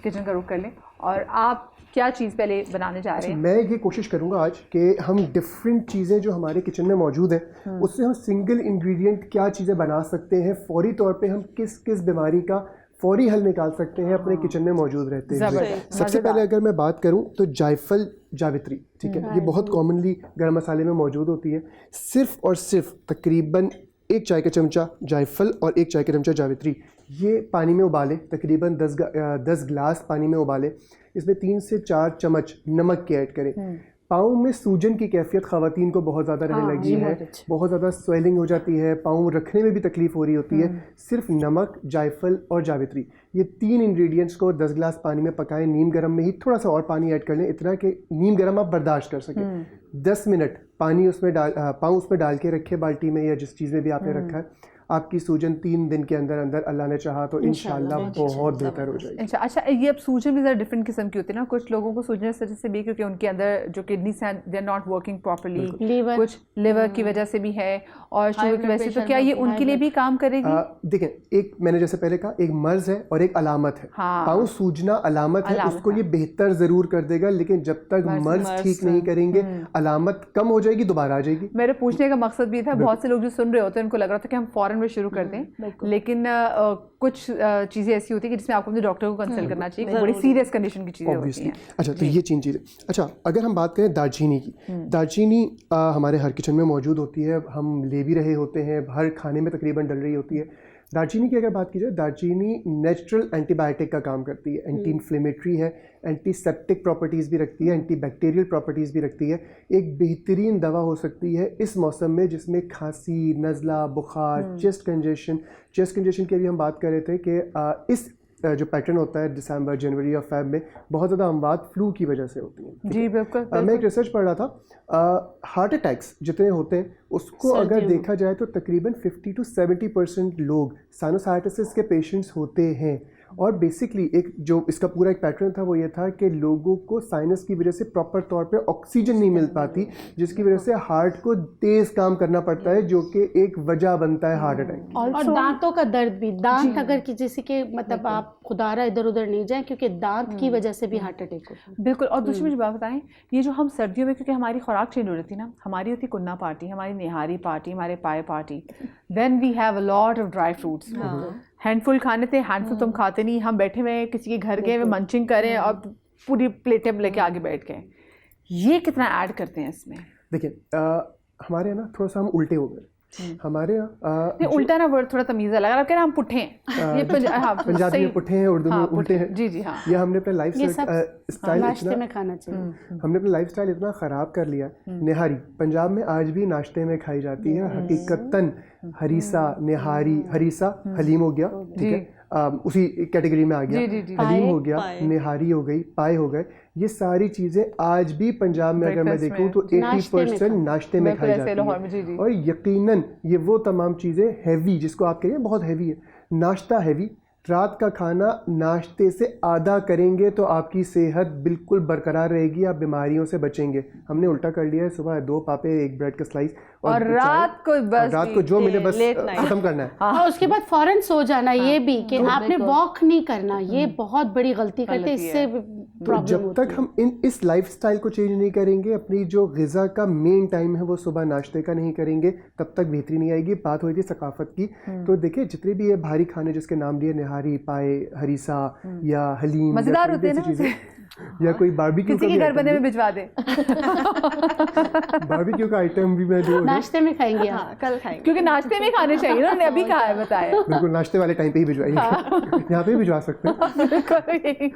Kitchen का रुख कर लें। और आप क्या चीज़ पहले बनाने जा रहे हैं? मैं ये कोशिश करूंगा आज कि हम डिफरेंट चीज़ें जो हमारे किचन में मौजूद हैं उससे हम सिंगल इंग्रेडिएंट क्या चीज़ें बना सकते हैं, फौरी तौर पे हम किस किस बीमारी का फौरी हल निकाल सकते हैं अपने किचन में मौजूद रहते हैं। सबसे पहले अगर मैं बात करूं तो जायफल जावित्री, ठीक है, ये बहुत कॉमनली गर्म मसाले में मौजूद होती है। सिर्फ और सिर्फ तकरीबन 1 चाय का चमचा जायफल और 1 चाय का चमचा जावित्री ये पानी में उबालें, तकरीबन 10 गिलास पानी में उबालें। इसमें 3 से 4 चम्मच नमक के ऐड करें। पाँव में सूजन की कैफियत ख़वातीन को बहुत ज़्यादा रहने लगी है, बहुत ज़्यादा स्वेलिंग हो जाती है, पाँव रखने में भी तकलीफ़ हो रही होती है। सिर्फ नमक, जायफल और जावित्री ये 3 इंग्रेडिएंट्स को 10 गिलास पानी में पकाएं, नीम गर्म में ही थोड़ा सा और पानी ऐड कर लें, इतना कि नीम गर्म आप बर्दाश्त कर सकें। 10 मिनट पानी उसमें पाँव उसमें डाल के रखें बाल्टी में या जिस चीज़ में भी आपने रखा है। आपकी सूजन 3 दिन के अंदर अंदर अल्लाह ने चाहा तो इंशाल्लाह बहुत बेहतर हो जाएगी। अच्छा, ये अब सूजन भी ज़रा डिफरेंट किस्म की होती है ना। कुछ लोगों को सूजन इस वजह से भी क्योंकि उनके अंदर जो किडनीज हैं they are not working properly, कुछ लिवर की वजह से भी है और शुगर की वजह से। तो क्या ये उनके लिए भी काम करेगी? देखें, एक मैंने जैसे पहले कहा, एक मर्ज है और एक अलामत है। पाँव सूजना अलामत है, उसको ये बेहतर ज़रूर कर देगा, लेकिन जब तक मर्ज ठीक नहीं करेंगे अलामत कम हो जाएगी, दोबारा आ जाएगी। मेरे पूछने का मकसद भी था, बहुत से लोग जो सुन रहे होते हैं उनको लग रहा था कि हम फौरन में शुरू कर दें, लेकिन कुछ चीज़ें ऐसी होती है कि जिसमें आपको अपने डॉक्टर को कंसल्ट करना चाहिए, बड़ी सीरियस कंडीशन की चीज़ें होती हैं। अच्छा, तो ये चीज़ें। अच्छा, अगर हम बात करें दालचीनी की, दालचीनी हमारे हर किचन में मौजूद होती है, हम ले भी रहे होते हैं, हर खाने में तकरीबन डल रही होती है। दालचीनी की अगर बात की जाए, दालचीनी नेचुरल एंटीबायोटिक का काम करती है, एंटी इन्फ्लेमेटरी है, एंटीसेप्टिक प्रॉपर्टीज़ भी रखती है, एंटीबैक्टीरियल प्रॉपर्टीज़ भी रखती है। एक बेहतरीन दवा हो सकती है इस मौसम में जिसमें खांसी, नज़ला, बुखार, चेस्ट कंजेशन की भी हम बात कर रहे थे कि इस जो पैटर्न होता है दिसंबर, जनवरी और फेब में बहुत ज़्यादा अमवात फ्लू की वजह से होती हैं। जी बिल्कुल। मैं एक रिसर्च पढ़ रहा था, हार्ट अटैक्स जितने होते हैं उसको अगर देखा जाए तो तकरीबन 50 to 70% लोग साइनोसाइटिस के पेशेंट्स होते हैं। और बेसिकली एक जो इसका पूरा एक पैटर्न था वो ये था कि लोगों को साइनस की वजह से प्रॉपर तौर पे ऑक्सीजन नहीं मिल पाती, जिसकी वजह से हार्ट को तेज काम करना पड़ता है, जो कि एक वजह बनता है हार्ट अटैक। और दांतों का दर्द भी, दांत अगर किसी के मतलब आप खुदारा इधर उधर नहीं जाए क्योंकि दांत की वजह से भी हार्ट अटैक होता है। बिल्कुल। और दूसरी मुझे बात बताएं, ये जो हम सर्दियों में, क्योंकि हमारी खुराक चेंज हो रही थी ना, हमारी होती कुन्ना पार्टी, हमारी निहारी पार्टी, हमारे paya party, then we have a lot of dry fruits. Handful खाने थे, हैंडफुल तुम खाते नहीं। हम बैठे हुए किसी के घर गए, मंचिंग करें और पूरी प्लेटें लेके आगे बैठ गए। ये कितना ऐड करते हैं इसमें? देखिए, हमारे यहाँ ना थोड़ा सा हम उल्टे हो गए। हमारे यहाँ उल्टा ना वर्ड थोड़ा तमीज़ लगा रहा है, हम पुट्ठे हैं। ये पंजाबी में पुट्ठे हैं, उर्दू में उल्टे हैं। जी जी हाँ। ये हमने अपना लाइफ स्टाइल नाश्ते में खाना चाहिए। हमने अपना लाइफ स्टाइल इतना ख़राब कर लिया। निहारी पंजाब में आज भी नाश्ते में खाई जाती है हकीकतन। हरीसा, निहारी, हरीसा हलीम हो गया, ठीक है, उसी कैटेगरी में आ गया। हलीम हो गया, निहारी हो गई, पाए हो गए। ये सारी चीज़ें आज भी पंजाब में अगर मैं देखूँ तो 80% नाश्ते में खाई जाती है। और यकीनन ये वो तमाम चीज़ें हैवी, जिसको आप कहें बहुत हैवी है, नाश्ता हैवी, रात का खाना नाश्ते से आधा करेंगे तो आपकी सेहत बिल्कुल बरकरार रहेगी, आप बीमारियों से बचेंगे। हमने उल्टा कर लिया है, सुबह 2 पापे, 1 ब्रेड का स्लाइस और रात को जो मिले बस खत्म करना है। और उसके बाद फौरन सो जाना। ये भी कि आपने वॉक नहीं करना, ये बहुत बड़ी गलती करते हैं, इससे प्रॉब्लम जब तक हम इस लाइफस्टाइल को चेंज नहीं करेंगे, अपनी जो ग़िज़ा का मेन टाइम है वो सुबह नाश्ते का नहीं करेंगे, तब तक बेहतरी नहीं आएगी। बात हुई थी सकाफत की, तो देखिए जितने भी ये भारी खाने जिसके नाम लिए, निहारी, पाए, हरीसा या हलीम, मज़ेदार होते हैं ना चीज़ें, या कोई बारबेक्यू किसी के घर बने में भिजवा दे। बारबेक्यू का आइटम भी मैं जो नाश्ते में खाएंगे, कल खाएंगे, क्योंकि नाश्ते में खाने चाहिए ना, अभी कहा है बताया। बिल्कुल, नाश्ते वाले टाइम पे ही भिजवाइए। यहाँ पे भी भिजवा सकते हैं।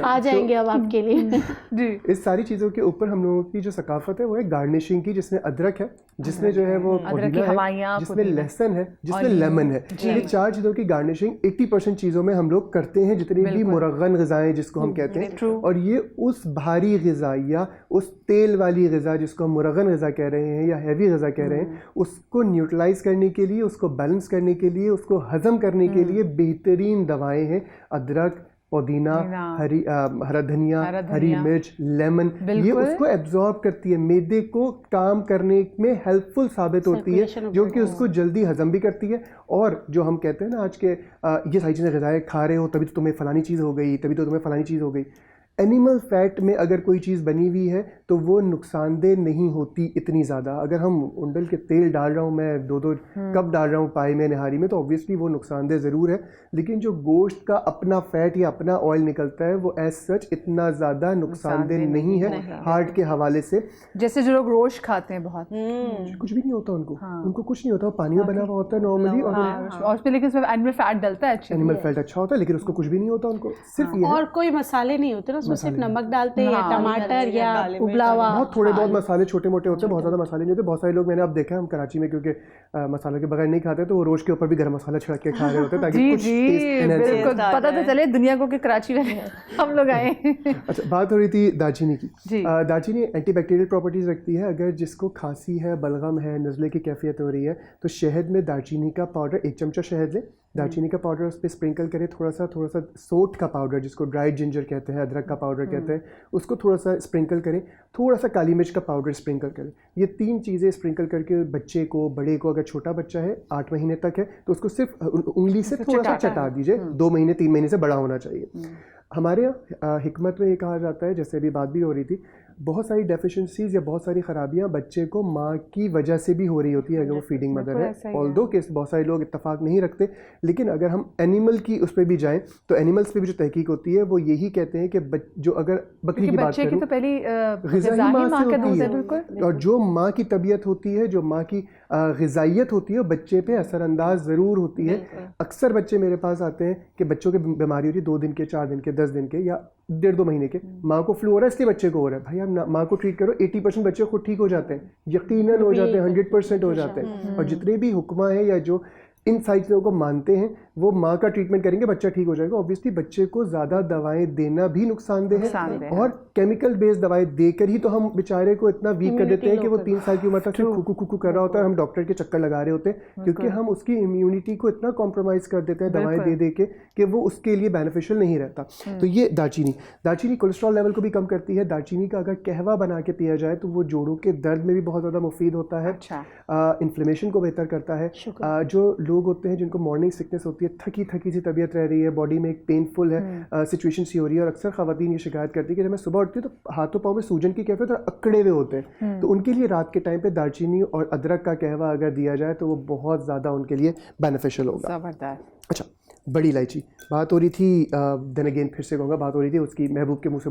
आ जाएंगे अब आपके लिए जी। इस सारी चीज़ों के ऊपर हम लोगों की जो सकाफत है वो है गार्निशिंग की, जिसमें अदरक है, जिसमें जो है वो पुदीना है, जिसमें लहसुन है, जिसमें लेमन है। ये 4 चीज़ों की गार्निशिंग 80% चीज़ों में हम लोग करते हैं, जितनी भी मुरगन ग़िज़ाएँ जिसको हम कहते हैं। और ये उस भारी ग़िज़ा या उस तेल वाली ग़िज़ा जिसको हम मुरगन ग़िज़ा कह रहे हैं या हैवी ग़िज़ा कह रहे हैं, उसको न्यूट्रलाइज़ करने के लिए, उसको बैलेंस करने के लिए, उसको हज़म करने के लिए बेहतरीन दवाएं हैं अदरक, पुदीना, हरा धनिया, हरी धनिया। मिर्च, लेमन, ये बिल्कुल। उसको एब्जॉर्ब करती है, मैदे को काम करने में हेल्पफुल साबित होती है, Circulation of जो blood। कि उसको जल्दी हजम भी करती है। और जो हम कहते हैं ना आज के ये सारी चीज़ें ग़िज़ाएँ खा रहे हो तभी तो तुम्हें फ़लानी चीज़ हो गई, तभी तो तुम्हें फ़लानी चीज़ हो गई। एनिमल फैट में अगर कोई चीज़ बनी हुई है तो वो नुकसानदेह नहीं होती इतनी ज़्यादा। अगर हम उंडल के तेल डाल रहा हूँ, मैं 2-2 कप डाल रहा हूँ पाई में, निहारी में, तो ऑब्वियसली वो नुकसानदेह ज़रूर है। लेकिन जो गोश्त का अपना फैट या अपना ऑयल निकलता है वो एज सच इतना ज़्यादा नुकसानदेह नहीं है हार्ट के हवाले से। जैसे जो लोग रोस्ट खाते हैं बहुत, कुछ भी नहीं होता उनको, उनको कुछ नहीं होता, वो पानी में बना हुआ होता है नॉर्मली, और उसमें लेकिन उसमें एनिमल फैट डलता है अच्छी। एनिमल फैट अच्छा होता है, लेकिन उसको कुछ भी नहीं होता उनको, सिर्फ ये है। और कोई मसाले नहीं होते ना, उसमें सिर्फ नमक डालते हैं या टमाटर या उबला हुआ। बहुत थोड़े बहुत मसाले छोटे मोटे होते हैं, बहुत ज़्यादा मसाले नहीं होते। बहुत सारे लोग मैंने अब देखा है, हम कराची में क्योंकि मसालों के बगैर नहीं खाते, तो वो रोज के ऊपर भी गरम मसाला छिड़क के खा रहे होते हैं ताकि कुछ टेस्ट एनहांस हो। बिल्कुल, पता तो चले दुनिया को कि कराची में हम लोग आए। अच्छा, बात हो रही थी दालचीनी की। जी। दालचीनी एंटीबैक्टीरियल प्रॉपर्टीज रखती है। अगर जिसको खांसी है, बलगम है, नज़ले की कैफियत हो रही है, तो शहद में दालचीनी का पाउडर, 1 चमचा शहद लें, दालचीनी का पाउडर उस पर स्प्रिंकल करें, थोड़ा सा सोंठ का पाउडर जिसको ड्राइड जिंजर कहते हैं, अदरक का पाउडर कहते हैं, उसको थोड़ा सा स्प्रिंकल करें, थोड़ा सा काली मिर्च का पाउडर स्प्रिंकल करें। ये 3 चीज़ें स्प्रिंकल करके बच्चे को, बड़े को, अगर छोटा बच्चा है 8 महीने तक है तो उसको सिर्फ उंगली से थोड़ा सा चटा दीजिए। 2 महीने 3 महीने से बड़ा होना चाहिए। हमारे यहाँ हिकमत में ये कहा जाता है, जैसे अभी बात भी हो रही थी, बहुत सारी डेफिशिएंसीज या बहुत सारी ख़राबियाँ बच्चे को माँ की वजह से भी हो रही होती है अगर वो फीडिंग मदर है। ऑल्दो के बहुत सारे लोग इत्तेफाक नहीं रखते, लेकिन अगर हम एनिमल की उस पर भी जाएं तो एनिमल्स पे भी जो तहकीक होती है वो यही कहते हैं कि जो अगर बकरी की बात करूँ, तो पहली ग़िज़ाई माँ से होती है, और जो माँ की तबीयत होती है, जो माँ की ग़िज़ाइयत होती है, वो बच्चे पे असरअंदाज ज़रूर होती है। अक्सर बच्चे मेरे पास आते हैं कि बच्चों की बीमारी होती है 2 दिन के, 4 दिन के, 10 दिन के या 1.5-2 महीने के, माँ को फ्लू हो रहा है इसलिए बच्चे को हो रहा है। भाई आप माँ को ट्रीट करो, 80% बच्चे खुद ठीक हो जाते हैं, यकीनन हो जाते हैं, 100% हो जाते हैं। और जितने भी हुक्मा हैं या जो इन सारी चीज़ों को मानते हैं वो माँ का ट्रीटमेंट करेंगे, बच्चा ठीक हो जाएगा। ऑब्वियसली बच्चे को ज़्यादा दवाएं देना भी नुकसानदेह है, और केमिकल बेस्ड दवाएं देकर ही तो हम बेचारे को इतना वीक कर देते हैं कि वो 3 साल की उम्र तक सिर्फ खुकू कर रहा होता है, हम डॉक्टर के चक्कर लगा रहे होते हैं, क्योंकि हम उसकी इम्यूनिटी को इतना कॉम्प्रोमाइज़ कर देते हैं दवाएं दे के कि वो उसके लिए बेनिफिशियल नहीं रहता। तो ये दालचीनी कोलेस्ट्रॉल लेवल को भी कम करती है। दालचीनी का अगर कहवा बना के पिया जाए तो वो जोड़ों के दर्द में भी बहुत ज़्यादा मुफीद होता है। इन्फ्लेमेशन को बेहतर करता है। जो लोग होते हैं जिनको मॉर्निंग सिकनेस होती है, थकी थकी सी तबीयत रह रही है, बॉडी में एक पेनफुल है सिचुएशन सी हो रही है, और अक्सर खवातीन ये शिकायत करती है कि जब मैं सुबह उठती हूँ तो हाथों पाँव में सूजन की कैफियत और अकड़े हुए होते हैं, तो उनके लिए रात के टाइम पे दालचीनी और अदरक का कहवा अगर दिया जाए तो वो बहुत ज़्यादा उनके लिए बेनिफिशियल होगा। ज़बरदस्त। अच्छा, बड़ी इलायची बात हो रही थी, देन अगेन फिर से कहूँगा, बात हो रही थी उसकी महबूब के मुंह से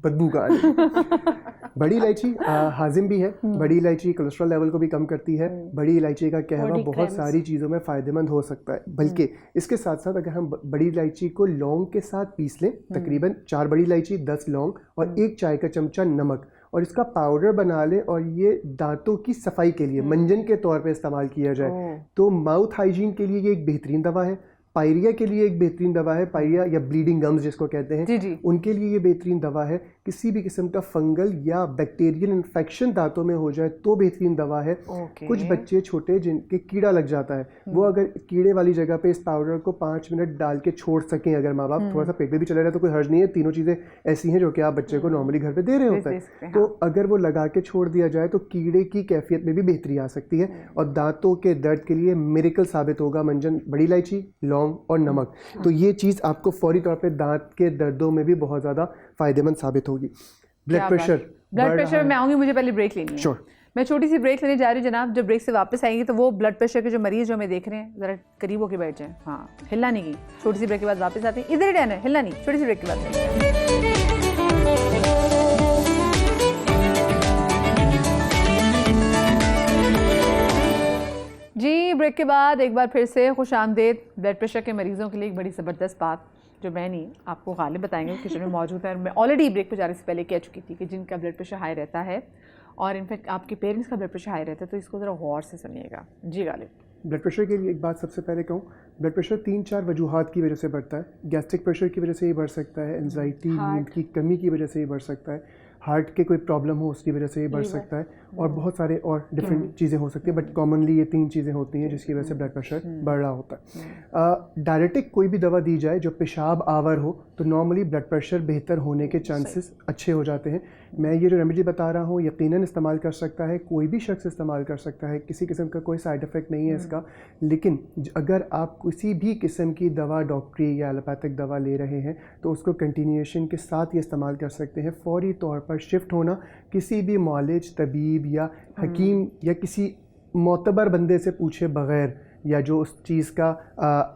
बदबू का बड़ी इलायची हाजिम भी है, बड़ी इलायची कोलेस्ट्रॉल लेवल को भी कम करती है। बड़ी इलायची का कहवा बहुत सारी चीज़ों में फ़ायदेमंद हो सकता है, बल्कि इसके साथ साथ अगर हम बड़ी इलायची को लौंग के साथ पीस लें, तकरीबन 4 बड़ी इलायची, 10 लौंग और 1 चाय का चमचा नमक, और इसका पाउडर बना लें और ये दांतों की सफाई के लिए मंजन के तौर पे इस्तेमाल किया जाए तो माउथ हाइजीन के लिए ये एक बेहतरीन दवा है। पायरिया के लिए एक बेहतरीन दवा है, पायरिया या ब्लीडिंग गम्स जिसको कहते हैं, उनके लिए ये बेहतरीन दवा है। किसी भी किस्म का फंगल या बैक्टीरियल इन्फेक्शन दांतों में हो जाए तो बेहतरीन दवा है। कुछ बच्चे छोटे जिनके कीड़ा लग जाता है, वो अगर कीड़े वाली जगह पे इस पाउडर को 5 मिनट डाल के छोड़ सकें, अगर माँ बाप, थोड़ा सा पेट में भी चला रहा है तो कोई हर्ज नहीं है, तीनों चीज़ें ऐसी हैं जो कि आप बच्चे को नॉर्मली घर पे दे रहे होते हैं, तो अगर वो लगा के छोड़ दिया जाए तो कीड़े की कैफियत में भी बेहतरी आ सकती है और दांतों के दर्द के लिए मिरेकल साबित होगा मंजन, बड़ी इलायची, लौंग और नमक। तो ये चीज़ आपको फौरी तौर पे दांत के दर्दों में भी बहुत ज़्यादा फ़ायदेमंद साबित होगी। ब्लड प्रेशर मैं आऊँगी, मुझे पहले ब्रेक लेनी है। श्योर, मैं छोटी सी ब्रेक लेने जा रही हूँ जनाब। जब ब्रेक से वापस आएंगे तो वो ब्लड प्रेशर के जो मरीज जो हमें देख रहे हैं, ज़रा करीब होकर बैठ जाएं। हाँ, हिलना नहीं की। छोटी सी ब्रेक के बाद वापस आते हैं, इधर ही रहना है, हिलना नहीं। छोटी सी ब्रेक के बाद जी, ब्रेक के बाद एक बार फिर से खुश आमदेद। ब्लड प्रेशर के मरीज़ों के लिए एक बड़ी ज़बरदस्त बात जो मैं नहीं, आपको गालिब बताएंगे, किचन में मौजूद है। मैं ऑलरेडी ब्रेक पे जाने से पहले कह चुकी थी कि जिनका ब्लड प्रेशर हाई रहता है और इनफैक्ट आपके पेरेंट्स का ब्लड प्रेशर हाई रहता है, तो इसको ज़रा गौर से सुनिएगा। जी गालिब। ब्लड प्रेशर के लिए एक बात सबसे पहले कहूँ, ब्लड प्रेशर 3-4 वजूहात की वजह से बढ़ता है। गैस्ट्रिक प्रेशर की वजह से ही बढ़ सकता है, एंजाइटी, नींद की कमी की वजह से ही बढ़ सकता है, हार्ट के कोई प्रॉब्लम हो उसकी वजह से ये बढ़ सकता है, और बहुत सारे और डिफरेंट चीज़ें हो सकती है, बट कॉमनली ये 3 चीज़ें होती हैं जिसकी वजह से ब्लड प्रेशर बढ़ रहा होता है। डायरेटिक कोई भी दवा दी जाए जो पेशाब आवर हो तो नॉर्मली ब्लड प्रेशर बेहतर होने के चांसेस अच्छे हो जाते हैं। मैं ये जो रेमेडी बता रहा हूँ यकीनन इस्तेमाल कर सकता है, कोई भी शख्स इस्तेमाल कर सकता है, किसी किस्म का कोई साइड इफ़ेक्ट नहीं है इसका। लेकिन अगर आप किसी भी किस्म की दवा डॉक्टरी या एलोपैथिक दवा ले रहे हैं तो उसको कंटिन्यूएशन के साथ ये इस्तेमाल कर सकते हैं। फौरी तौर पर शिफ्ट होना, किसी भी मौलिज तबीब या हकीम या किसी मोतबर बंदे से पूछे बग़ैर, या जो उस चीज़ का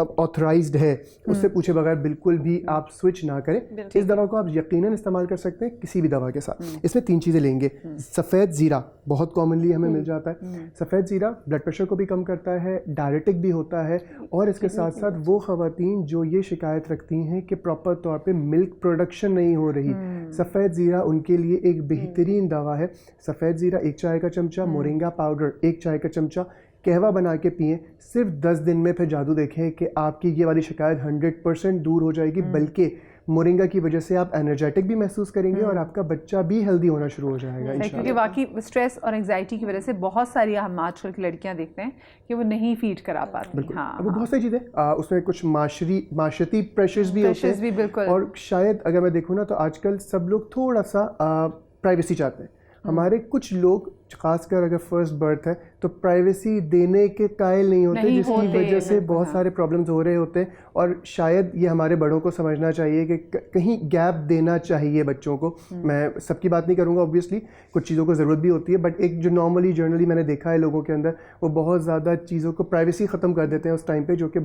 ऑथराइज्ड है उससे पूछे बगैर बिल्कुल भी आप स्विच ना करें। इस दवा को आप यकीनन इस्तेमाल कर सकते हैं किसी भी दवा के साथ। इसमें 3 चीज़ें लेंगे। सफ़ेद ज़ीरा बहुत कॉमनली हमें मिल जाता है। सफ़ेद ज़ीरा ब्लड प्रेशर को भी कम करता है, डायरेटिक भी होता है, और इसके साथ साथ वो ख़वातीन जो ये शिकायत रखती हैं कि प्रॉपर तौर पे मिल्क प्रोडक्शन नहीं हो रही, सफ़ेद ज़ीरा उनके लिए एक बेहतरीन दवा है। सफ़ेद ज़ीरा 1 चाय का चमचा, मोरिंगा पाउडर 1 चाय का चमचा, कहवा बना के पिएं। सिर्फ 10 दिन में फिर जादू देखें कि आपकी ये वाली शिकायत 100% दूर हो जाएगी, बल्कि मोरिंगा की वजह से आप एनर्जेटिक भी महसूस करेंगे और आपका बच्चा भी हेल्दी होना शुरू हो जाएगा इंशाल्लाह। क्योंकि वाकई स्ट्रेस और एंजाइटी की वजह से बहुत सारी हम आजकल की लड़कियां देखते हैं कि वो नहीं फीड करा पाती। हाँ, वो बहुत सारी चीज़ें उसमें कुछ माशरती प्रेशर्स भी होते हैं, बिल्कुल। और शायद अगर मैं देखूँ ना तो आजकल सब लोग थोड़ा सा प्राइवेसी चाहते हैं। हमारे कुछ लोग खासकर अगर फर्स्ट बर्थ है तो प्राइवेसी देने के कायल नहीं होते, जिसकी वजह से बहुत सारे प्रॉब्लम्स हो रहे होते हैं। और शायद ये हमारे बड़ों को समझना चाहिए कि कहीं गैप देना चाहिए बच्चों को। मैं सबकी बात नहीं करूँगा ऑब्वियसली, कुछ चीज़ों को ज़रूरत भी होती है, बट एक जो नॉर्मली जर्नली मैंने देखा है लोगों के अंदर, वो बहुत ज़्यादा चीज़ों को प्राइवेसी ख़त्म कर देते हैं उस टाइम पर, जो कि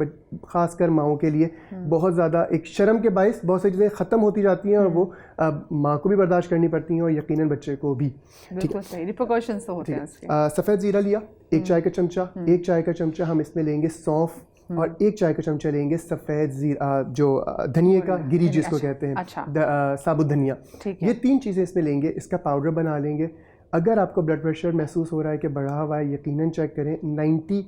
ख़ासकर माओं के लिए बहुत ज़्यादा एक शर्म के बायस बहुत सारी चीज़ें ख़त्म होती जाती हैं, और वो माँ को भी बर्दाश्त करनी पड़ती हैं और यकीनन बच्चे को भी। ठीक है, रिपरकशंस तो होते हैं इसके। सफ़ेद ज़ीरा लिया 1 चाय का चमचा, 1 चाय का चमचा हम इसमें लेंगे सौंफ, और 1 चाय का चमचा लेंगे सफ़ेद ज़ीरा जो धनिए का गिरी जिसको कहते हैं, साबुत धनिया। ये 3 चीज़ें इसमें लेंगे, इसका पाउडर बना लेंगे। अगर आपको ब्लड प्रेशर महसूस हो रहा है कि बढ़ा हुआ है, यकीनन चेक करें। 90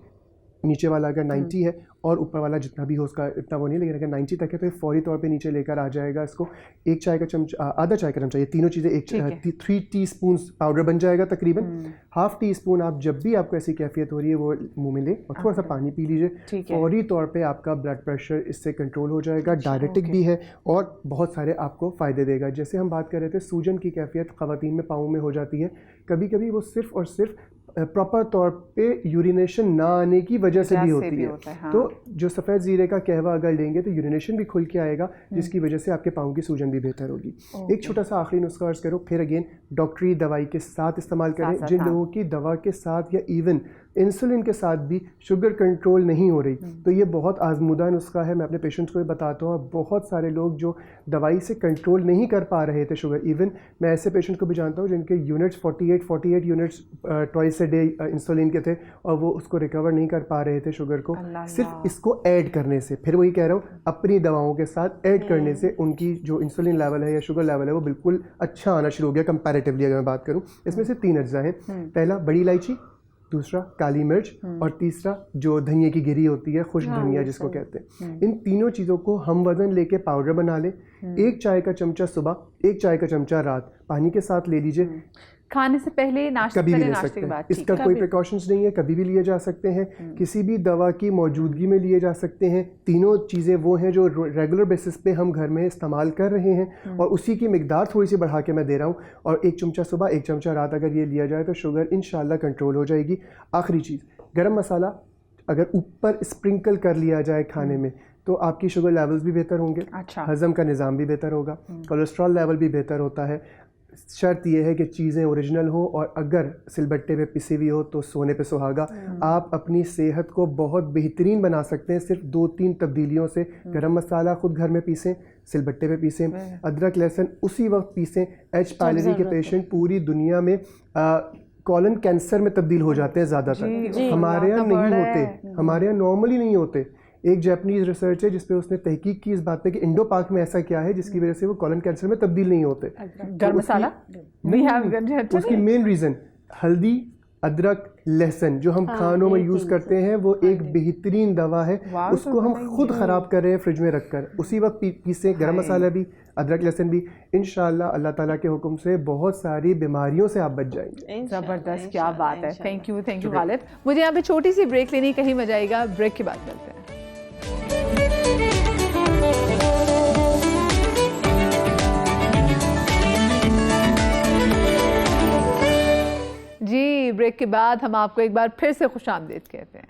नीचे वाला अगर 90 है और ऊपर वाला जितना भी हो उसका इतना वो नहीं, लेकिन अगर 90 तक है तो ये फौरी तौर पे नीचे लेकर आ जाएगा। इसको 1 चाय का चमचा, आधा चाय का चमचा, ये तीनों चीज़ें 3 टीस्पून पाउडर बन जाएगा तकरीबन। ½ टीस्पून आप जब भी आपको ऐसी कैफियत हो रही है वो मुंह में लें और थोड़ा सा पानी पी लीजिए। फौरी तौर पे आपका ब्लड प्रेशर इससे कंट्रोल हो जाएगा। डायरेटिक भी है और बहुत सारे आपको फ़ायदे देगा। जैसे हम बात कर रहे थे सूजन की कैफियत ख़वातीन में पाँव में हो जाती है, कभी कभी वो सिर्फ और सिर्फ प्रॉपर तौर पे यूरिनेशन ना आने की वजह से भी होती है। हाँ। तो जो सफ़ेद ज़ीरे का कहवा अगर लेंगे तो यूरिनेशन भी खुल के आएगा, जिसकी वजह से आपके पाँव की सूजन भी बेहतर होगी। एक छोटा सा आखिरी नुस्खा अर्ज़ करो, फिर अगेन डॉक्टरी दवाई के साथ इस्तेमाल करें। जिन लोगों की दवा के साथ या इवन इंसुलिन के साथ भी शुगर कंट्रोल नहीं हो रही, तो ये बहुत आजमूदा नुस्खा है। मैं अपने पेशेंट्स को भी बताता हूँ। बहुत सारे लोग जो दवाई से कंट्रोल नहीं कर पा रहे थे शुगर, इवन मैं ऐसे पेशेंट को भी जानता हूँ जिनके units 48 units twice a day insulin के थे और वो उसको रिकवर नहीं कर पा रहे थे शुगर को। सिर्फ इसको ऐड करने से, फिर वही कह रहा हूँ, अपनी दवाओं के साथ ऐड करने से उनकी जो इंसुलिन लेवल है या शुगर लेवल है वो बिल्कुल अच्छा आना शुरू हो गया कंपैरेटिवली। अगर मैं बात करूँ, इसमें से 3 अज्जा हैं। पहला बड़ी इलायची, दूसरा काली मिर्च, और तीसरा जो धनिए की गिरी होती है, खुश्क धनिया जिसको कहते हैं। इन तीनों चीज़ों को हम वज़न लेके पाउडर बना लें। 1 चाय का चमचा सुबह, 1 चाय का चमचा रात, पानी के साथ ले लीजिए। खाने से पहले, नाश्ते कभी भी ले सकते हैं, इसका कोई प्रिकॉशंस नहीं है, कभी भी लिए जा सकते हैं। किसी भी दवा की मौजूदगी में लिए जा सकते हैं। तीनों चीज़ें वो हैं जो रेगुलर बेसिस पे हम घर में इस्तेमाल कर रहे हैं, और उसी की मिकदार थोड़ी सी बढ़ा के मैं दे रहा हूँ। और 1 चमचा सुबह, 1 चमचा रात अगर ये लिया जाए तो शुगर इंशाल्लाह कंट्रोल हो जाएगी। आखिरी चीज़, गरम मसाला अगर ऊपर स्प्रिंकल कर लिया जाए खाने में तो आपकी शुगर लेवल्स भी बेहतर होंगे, हज़म का निज़ाम भी बेहतर होगा, कोलेस्ट्रॉल लेवल भी बेहतर होता है। शर्त यह है कि चीज़ें ओरिजिनल हो, और अगर सिलबट्टे पे पिसी हुई हो तो सोने पे सुहागा। आप अपनी सेहत को बहुत बेहतरीन बना सकते हैं सिर्फ 2-3 तब्दीलियों से। गरम मसाला खुद घर में पीसें, सिलबट्टे पे पीसें, अदरक लहसुन उसी वक्त पीसें। एच पायलरी के पेशेंट पूरी दुनिया में कॉलन कैंसर में तब्दील हो जाते हैं ज़्यादातर, हमारे यहाँ नहीं होते, हमारे यहाँ नॉर्मली नहीं होते। एक जापानीज रिसर्च है जिसपे उसने तहकीक की इस बात पे कि इंडो पाक में ऐसा क्या है जिसकी वजह से वो कॉलन कैंसर में तब्दील नहीं होते। गरम मसाला, उसकी मेन रीज़न हल्दी, अदरक लहसुन जो हम खानों में यूज़ करते हैं वो एक बेहतरीन दवा है, वाह, उसको हम खुद ख़राब कर रहे हैं फ्रिज में रखकर, उसी वक्त पीसे गरम मसाला भी, अदरक लहसुन भी, इंशाल्लाह अल्लाह ताला के हुक्म से बहुत सारी बीमारियों से आप बच जाएंगे। ज़बरदस्त, क्या बात है। Thank you Ghalib. मुझे यहाँ पे छोटी सी ब्रेक लेनी, कहीं मजा आएगा, ब्रेक के बाद मिलते हैं। जी, ब्रेक के बाद हम आपको एक बार फिर से खुशामदीद कहते हैं।